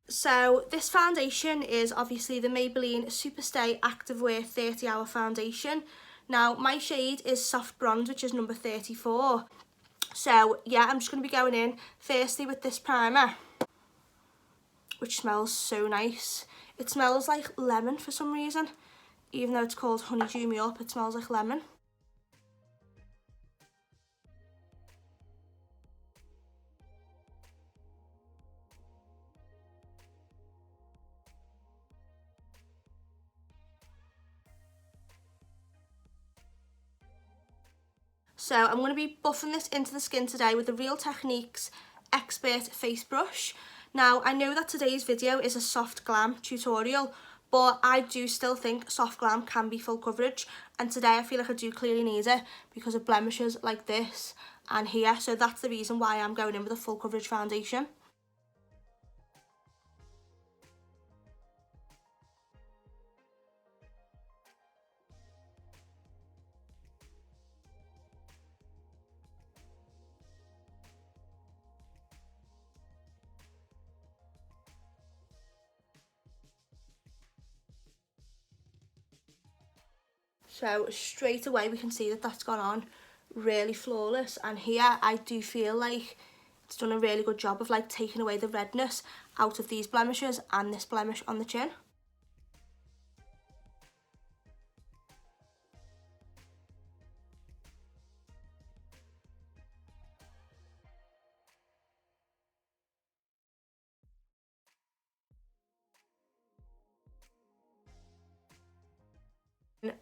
So this foundation is obviously the Maybelline Superstay Activewear 30-hour foundation. Now my shade is Soft Bronze, which is number 34. So yeah, I'm just going to be going in firstly with this primer, which smells so nice. It smells like lemon for some reason. Even though it's called Honeydew Me Up, it smells like lemon. So I'm going to be buffing this into the skin today with the Real Techniques Expert Face Brush. Now, I know that today's video is a soft glam tutorial, but I do still think soft glam can be full coverage, and today I feel like I do clearly need it because of blemishes like this and here, so that's the reason why I'm going in with a full coverage foundation. So straight away we can see that that's gone on really flawless, and here I do feel like it's done a really good job of like taking away the redness out of these blemishes and this blemish on the chin.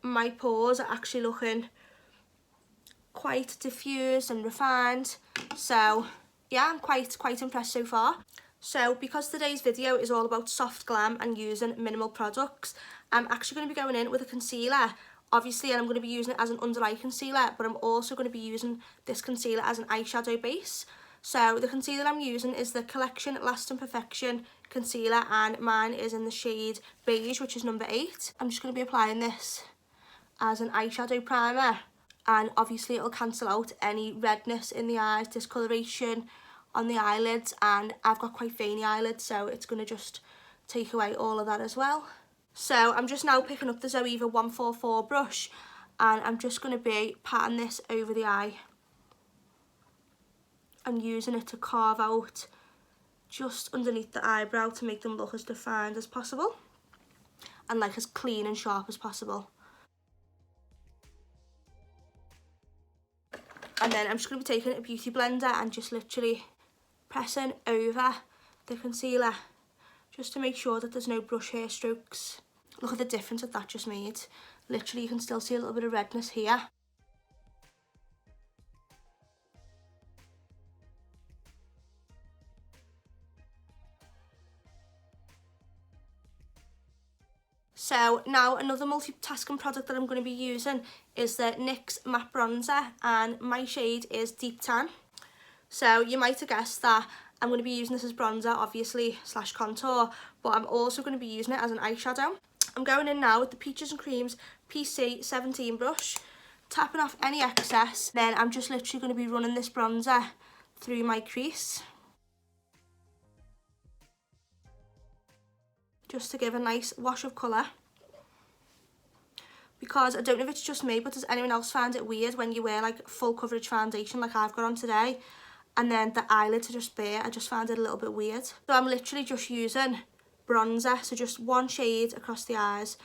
My pores are actually looking quite diffused and refined, so yeah, I'm quite impressed so far. So because today's video is all about soft glam and using minimal products, I'm actually going to be going in with a concealer, obviously, and I'm going to be using it as an under eye concealer, but I'm also going to be using this concealer as an eyeshadow base. So the concealer I'm using is the Collection Lasting Perfection concealer, and mine is in the shade Beige, which is number 8. I'm just going to be applying this as an eyeshadow primer, and obviously it'll cancel out any redness in the eyes, discoloration on the eyelids, and I've got quite veiny eyelids, so it's going to just take away all of that as well. So I'm just now picking up the Zoeva 144 brush, and I'm just going to be patting this over the eye and using it to carve out just underneath the eyebrow to make them look as defined as possible and like as clean and sharp as possible. And then I'm just going to be taking a beauty blender and just literally pressing over the concealer just to make sure that there's no brush hair strokes. Look at the difference that that just made. Literally you can still see a little bit of redness here. So now another multitasking product that I'm going to be using is the NYX Matte Bronzer, and my shade is Deep Tan. So you might have guessed that I'm going to be using this as bronzer, obviously, slash contour, but I'm also going to be using it as an eyeshadow. I'm going in now with the Peaches and Creams PC 17 brush, tapping off any excess. Then I'm just literally going to be running this bronzer through my crease, just to give a nice wash of colour. Because I don't know if it's just me, but does anyone else find it weird when you wear like full coverage foundation like I've got on today, and then the eyelids are just bare? I just find it a little bit weird. So I'm literally just using bronzer, so just one shade across the eyes,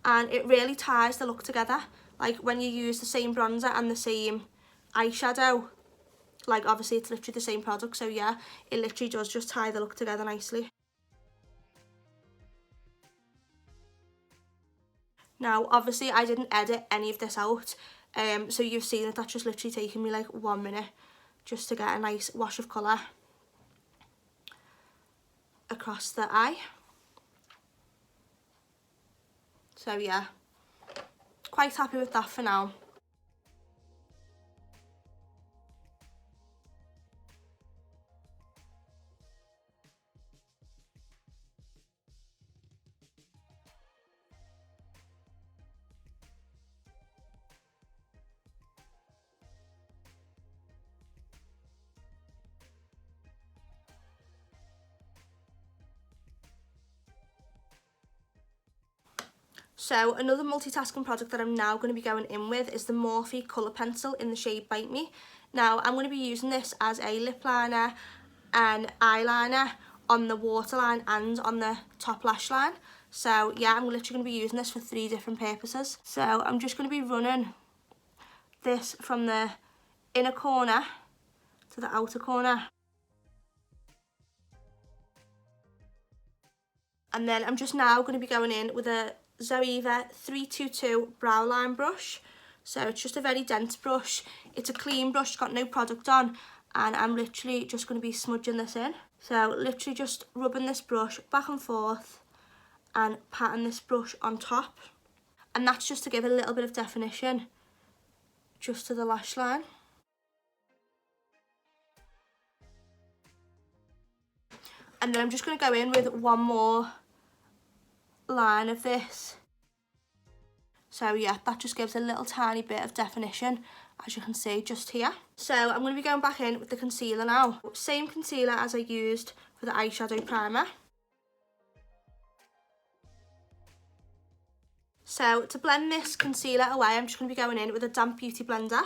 and it really ties the look together. Like when you use the same bronzer and the same eyeshadow, like obviously it's literally the same product, so yeah, it literally does just tie the look together nicely. Now, obviously, I didn't edit any of this out, so you've seen that that's just literally taken me like 1 minute just to get a nice wash of colour across the eye. So yeah, quite happy with that for now. So another multitasking product that I'm now going to be going in with is the Morphe colour pencil in the shade Bite Me. Now I'm going to be using this as a lip liner and eyeliner on the waterline and on the top lash line. So yeah, I'm literally going to be using this for 3 different purposes. So I'm just going to be running this from the inner corner to the outer corner. And then I'm just now going to be going in with a Zoeva 322 brow line brush. So it's just a very dense brush. It's a clean brush, got no product on, and I'm literally just going to be smudging this in. So literally just rubbing this brush back and forth and patting this brush on top. And that's just to give a little bit of definition just to the lash line. And then I'm just going to go in with one more line of this. So yeah, that just gives a little tiny bit of definition, as you can see just here. So I'm going to be going back in with the concealer now. Same concealer as I used for the eyeshadow primer. So to blend this concealer away, I'm just going to be going in with a damp beauty blender.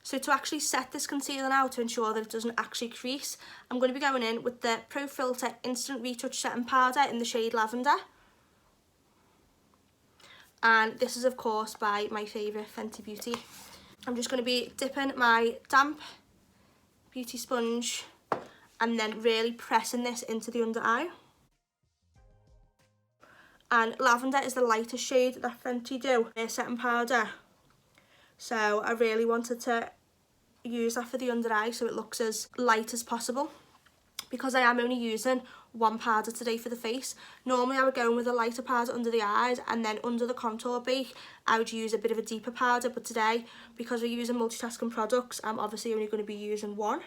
So to actually set this concealer now to ensure that it doesn't actually crease, I'm going to be going in with the Pro Filter Instant Retouch Setting Powder in the shade Lavender. And this is of course by my favourite Fenty Beauty. I'm just going to be dipping my damp beauty sponge and then really pressing this into the under eye. And Lavender is the lightest shade that Fenty do, their setting powder. So I really wanted to use that for the under eye so it looks as light as possible. Because I am only using one powder today for the face, normally I would go in with a lighter powder under the eyes, and then under the contour bake I would use a bit of a deeper powder, but today, because we're using multitasking products, I'm obviously only going to be using one.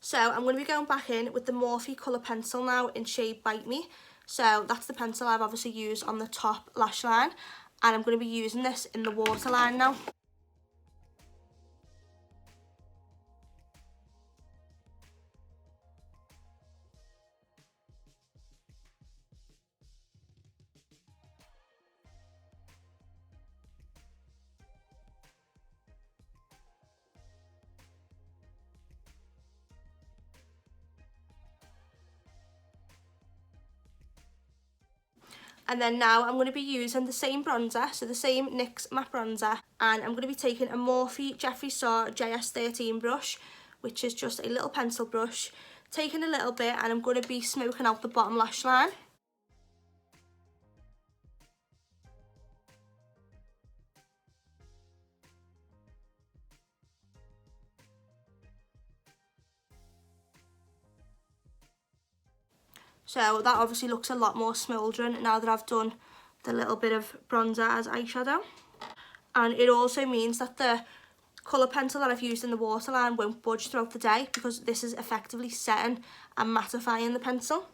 So I'm going to be going back in with the Morphe colour pencil now in shade Bite Me. So that's the pencil I've obviously used on the top lash line, and I'm going to be using this in the waterline now. And then now I'm going to be using the same bronzer, so the same NYX matte bronzer, and I'm going to be taking a Morphe Jeffree Star JS13 brush, which is just a little pencil brush, taking a little bit, and I'm going to be smoking out the bottom lash line. So that obviously looks a lot more smouldering now that I've done the little bit of bronzer as eyeshadow. And it also means that the colour pencil that I've used in the waterline won't budge throughout the day, because this is effectively setting and mattifying the pencil.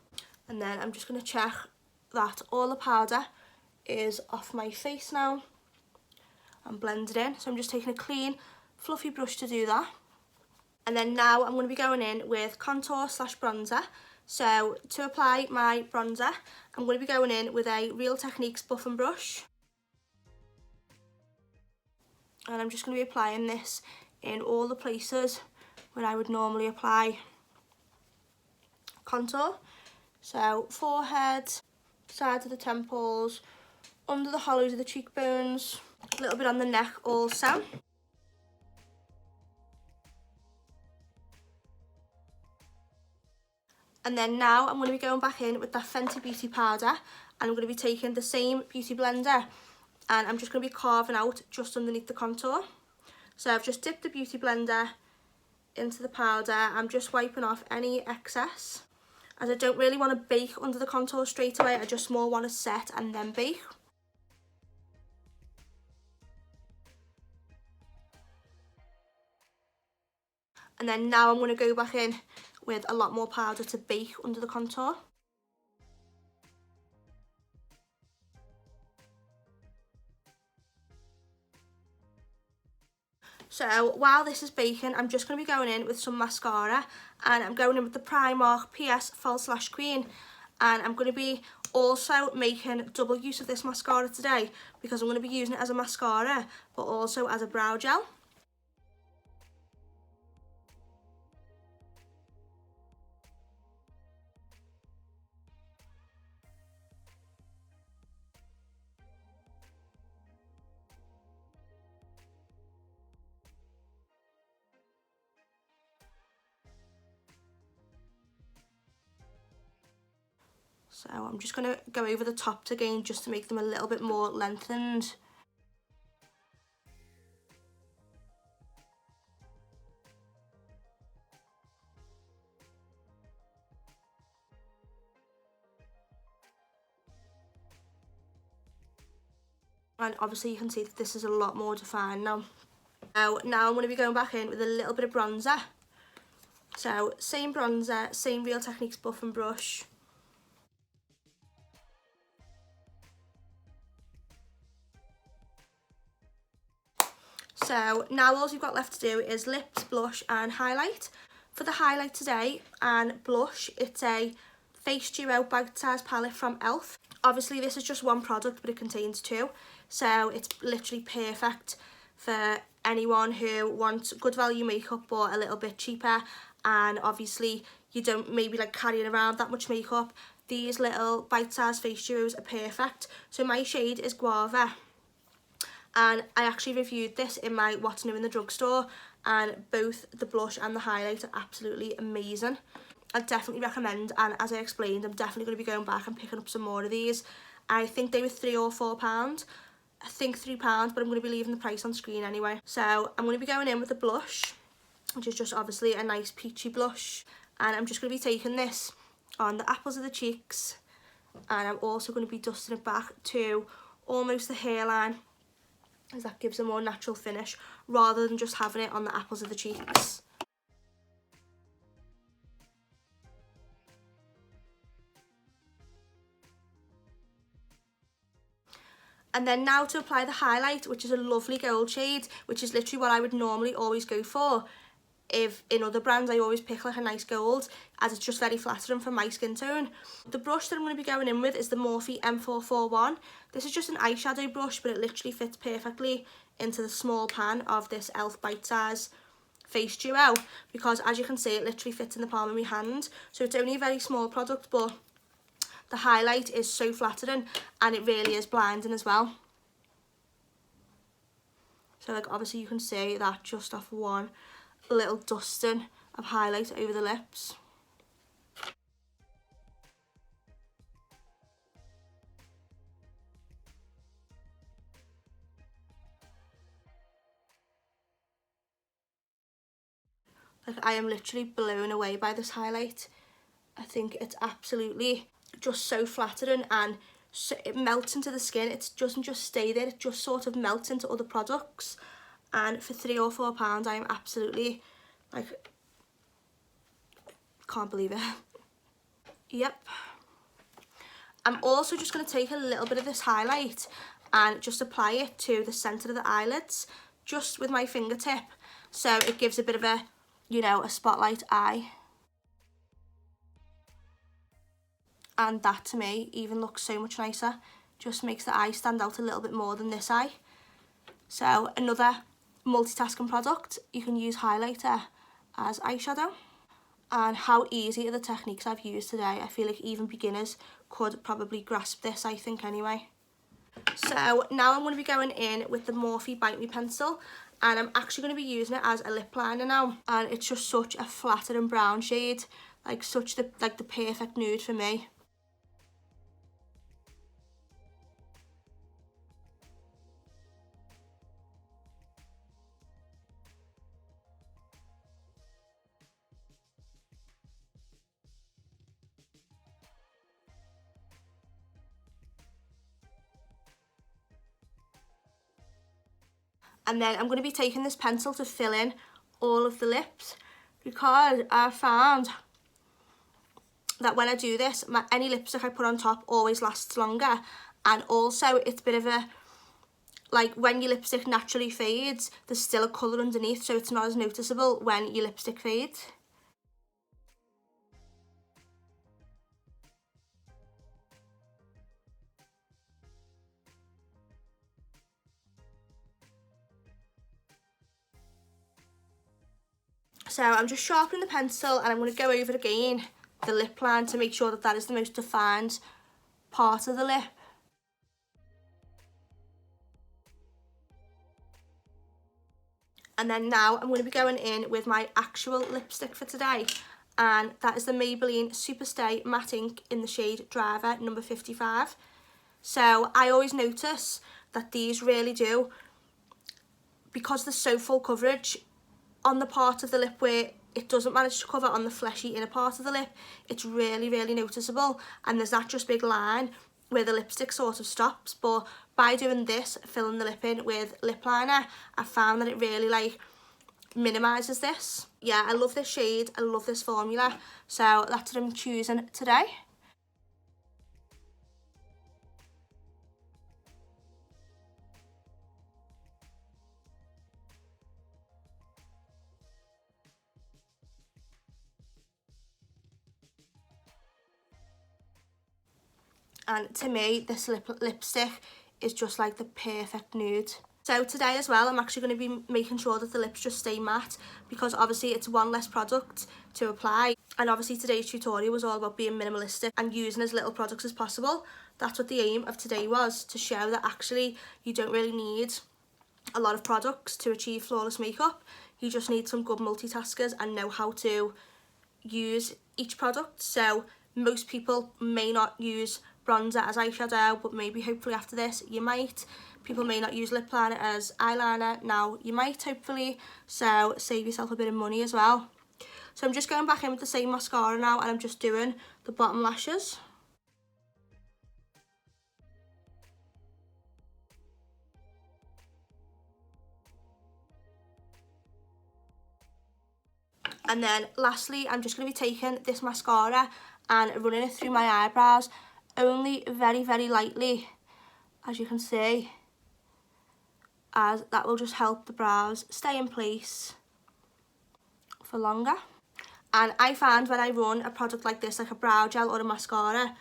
And then I'm just going to check that all the powder is off my face now and blend it in. So I'm just taking a clean fluffy brush to do that. And then now I'm going to be going in with contour slash bronzer. So to apply my bronzer, I'm going to be going in with a Real Techniques buffing brush. And I'm just going to be applying this in all the places where I would normally apply contour. So forehead, sides of the temples, under the hollows of the cheekbones, a little bit on the neck also. And then now I'm going to be going back in with that Fenty Beauty powder, and I'm going to be taking the same beauty blender and I'm just going to be carving out just underneath the contour. So I've just dipped the beauty blender into the powder. I'm just wiping off any excess, as I don't really want to bake under the contour straight away. I just more want to set and then bake. And then now I'm going to go back in with a lot more powder to bake under the contour. So while this is baking, I'm just going to be going in with some mascara, and I'm going in with the Primark PS False Lash Queen, and I'm going to be also making double use of this mascara today, because I'm going to be using it as a mascara but also as a brow gel. So I'm just going to go over the tops again just to make them a little bit more lengthened. And obviously you can see that this is a lot more defined now. Now I'm going to be going back in with a little bit of bronzer. So same bronzer, same Real Techniques buff and brush. So now all you've got left to do is lips, blush and highlight. For the highlight today and blush, it's a Face Duo Bite Size palette from e.l.f. Obviously this is just one product, but it contains two, so it's literally perfect for anyone who wants good value makeup but a little bit cheaper, and obviously you don't maybe like carrying around that much makeup. These little bite-sized face duos are perfect. So my shade is Guava, and I actually reviewed this in my What's New in the Drugstore, and both the blush and the highlight are absolutely amazing. I definitely recommend, and as I explained, I'm definitely going to be going back and picking up some more of these. I think they were £3 or £4. I think £3, but I'm going to be leaving the price on screen anyway. So I'm going to be going in with the blush, which is just obviously a nice peachy blush, and I'm just going to be taking this on the apples of the cheeks, and I'm also going to be dusting it back to almost the hairline, as that gives a more natural finish rather than just having it on the apples of the cheeks. And then now to apply the highlight, which is a lovely gold shade, which is literally what I would normally always go for. If in other brands I always pick like a nice gold, as it's just very flattering for my skin tone. The brush that I'm going to be going in with is the Morphe M441. This is just an eyeshadow brush, but it literally fits perfectly into the small pan of this e.l.f. Bite Size Face Duo, because as you can see it literally fits in the palm of my hand. So it's only a very small product, but the highlight is so flattering and it really is blinding as well. So like obviously you can see that just off one little dusting of highlight over the lips. Like I am literally blown away by this highlight. I think it's absolutely just so flattering, and so it melts into the skin. It doesn't just stay there, it just sort of melts into other products. And for £3 or £4 I am absolutely like, can't believe it. Yep. I'm also just going to take a little bit of this highlight and just apply it to the centre of the eyelids, just with my fingertip, so it gives a bit of a, you know, a spotlight eye. And that to me even looks so much nicer, just makes the eye stand out a little bit more than this eye. So another multitasking product, you can use highlighter as eyeshadow. And how easy are the techniques I've used today. I feel like even beginners could probably grasp this, I think anyway. So now I'm going to be going in with the Morphe Bite Me pencil, and I'm actually going to be using it as a lip liner now, and it's just such a flattering brown shade, like such the perfect nude for me. And then I'm going to be taking this pencil to fill in all of the lips, because I found that when I do this, any lipstick I put on top always lasts longer. And also it's a bit of a, like when your lipstick naturally fades, there's still a colour underneath, so it's not as noticeable when your lipstick fades. So I'm just sharpening the pencil, and I'm going to go over again the lip line to make sure that that is the most defined part of the lip. And then now I'm going to be going in with my actual lipstick for today, and that is the Maybelline Superstay Matte Ink in the shade Driver number 55. So I always notice that these really do, because there's so full coverage on the part of the lip where it doesn't manage to cover on the fleshy inner part of the lip, it's really, really noticeable, and there's that just big line where the lipstick sort of stops. But by doing this, filling the lip in with lip liner, I found that it really like minimises this. Yeah, I love this shade, I love this formula, so that's what I'm choosing today. And to me, this lipstick is just like the perfect nude. So today as well, I'm actually going to be making sure that the lips just stay matte, because obviously it's one less product to apply. And obviously today's tutorial was all about being minimalistic and using as little products as possible. That's what the aim of today was, to show that actually you don't really need a lot of products to achieve flawless makeup. You just need some good multitaskers and know how to use each product. So most people may not use bronzer as eyeshadow, but maybe hopefully after this you might. People may not use lip liner as eyeliner, now you might hopefully, so save yourself a bit of money as well. So I'm just going back in with the same mascara now, and I'm just doing the bottom lashes. And then lastly, I'm just going to be taking this mascara and running it through my eyebrows, only very, very lightly, as you can see, as that will just help the brows stay in place for longer. And I find when I run a product like this, like a brow gel or a mascara,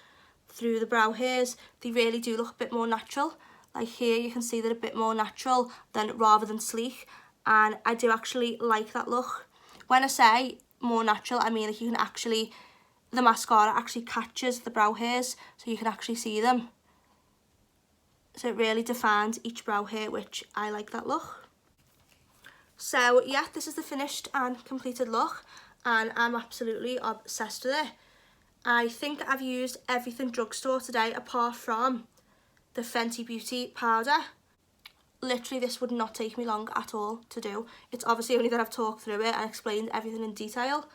through the brow hairs, they really do look a bit more natural. Like here you can see they're a bit more natural rather than sleek, and I do actually like that look. When I say more natural, I mean like you can actually, the mascara actually catches the brow hairs, so you can actually see them. So it really defines each brow hair, which I like that look. So yeah, this is the finished and completed look, and I'm absolutely obsessed with it. I think I've used everything drugstore today apart from the Fenty Beauty powder. Literally, this would not take me long at all to do. It's obviously only that I've talked through it and explained everything in detail.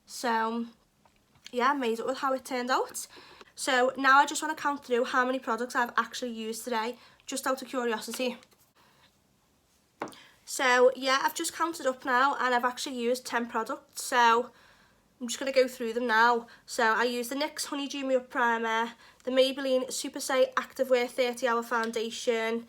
So yeah, I'm amazed with how it turned out. So now I just want to count through how many products I've actually used today, just out of curiosity. So yeah, I've just counted up now, and I've actually used 10 products. So I'm just going to go through them now. So I used the NYX Honeydew Me Up Primer, the Maybelline Superstay Activewear 30-Hour Foundation.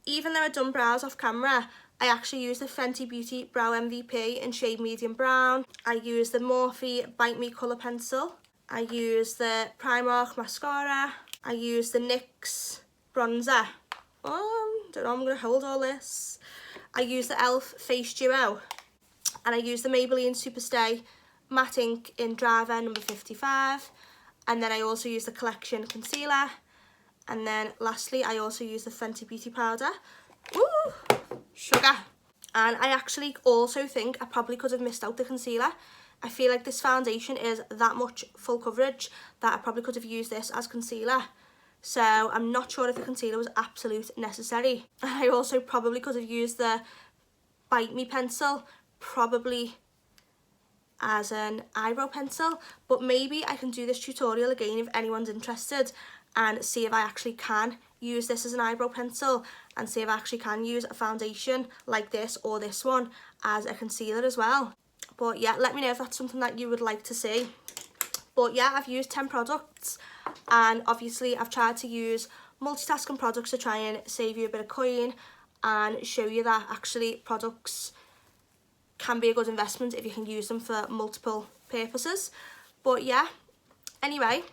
Even though I'd done brows off camera, I actually used the Fenty Beauty Brow MVP in shade Medium Brown. I used the Morphe Bite Me Colour Pencil. I used the Primark Mascara. I used the NYX Bronzer. Don't know, I'm going to hold all this. I used the e.l.f. Face Duo. And I used the Maybelline Superstay Matte Ink in Driver number 55. And then I also used the Collection Concealer. And then lastly, I also used the Fenty Beauty powder. Ooh, sugar. And I actually also think I probably could have missed out the concealer. I feel like this foundation is that much full coverage that I probably could have used this as concealer. So I'm not sure if the concealer was absolute necessary. I also probably could have used the Bite Me pencil, probably as an eyebrow pencil. But maybe I can do this tutorial again if anyone's interested, and see if I actually can use this as an eyebrow pencil and see if I actually can use a foundation like this or this one as a concealer as well. But yeah, let me know if that's something that you would like to see. But yeah, I've used 10 products, and obviously I've tried to use multitasking products to try and save you a bit of coin and show you that actually products can be a good investment if you can use them for multiple purposes. But yeah, anyway,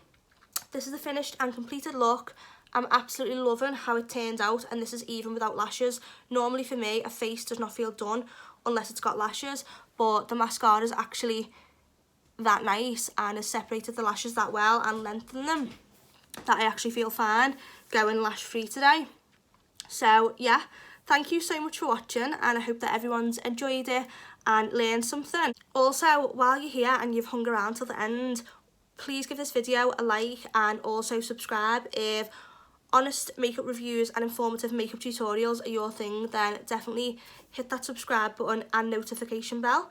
this is the finished and completed look. I'm absolutely loving how it turned out, and this is even without lashes. Normally for me, a face does not feel done unless it's got lashes, but the mascara is actually that nice and has separated the lashes that well and lengthened them that I actually feel fine going lash free today. So yeah, thank you so much for watching, and I hope that everyone's enjoyed it and learned something. Also, while you're here and you've hung around till the end, please give this video a like and also subscribe. If honest makeup reviews and informative makeup tutorials are your thing, then definitely hit that subscribe button and notification bell.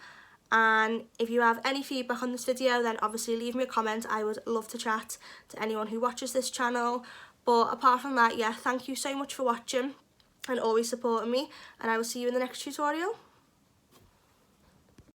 And if you have any feedback on this video, then obviously leave me a comment. I would love to chat to anyone who watches this channel. But apart from that, yeah, thank you so much for watching and always supporting me, and I will see you in the next tutorial.